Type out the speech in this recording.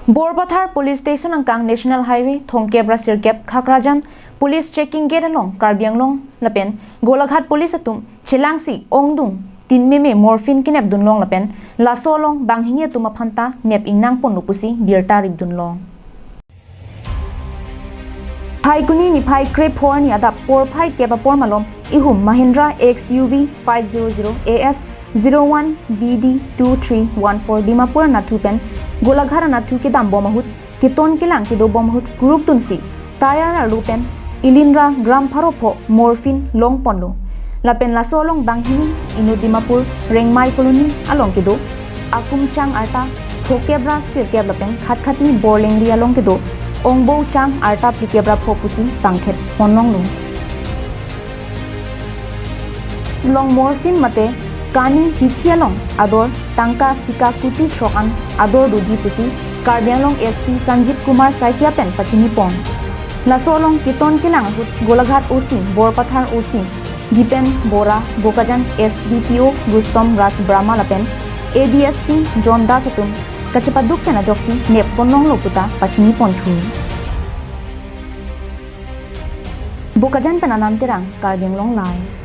Borbathar Police Station angkang National Highway Thongkebra Sirkep Khakrajan Police Checking Gate along Karbi Anglong lapen Golaghat Police atum Chilangsi Ongdung tin meme Morphne kenep dunlong lapen lasolong banghinge tumaphanta nep ingnang ponlupusi birta rib dunlong Phai kuni ni phai crep horni adap por phai keba por malom ihum Mahindra XUV 500 AS 01 BD 2314 Dimapur Nathupen Golaghat Nathu ke dam bomahut kiton kilang ke do bomahut group tunsi tayara lupen ilinra gram pharopho Morphne long ponlo lapen lasolong banghini inu Dimapur rengmai colony along ke do akum chang arta thokebra sirkeb lapen khatkhati borlengri along ke do ongbo chang arta plikebra phopusi tangkhet ponlong lu long Morphne mate kani hithialong ador tangka sika kuti trokan ador duji pusi Karbi Anglong SP Sanjeev Kumar Saikia pen pachini pon lasolong kiton kilang hut Golaghat OC Borpathar OC Dipen Bora Bokajan SDPO Rustom Raj Brahma lapen ADSP John Dasatum kacepaduk tena joksi nep ponong loputa pachini pon thu Bokajan penanam terang Karbi Anglong live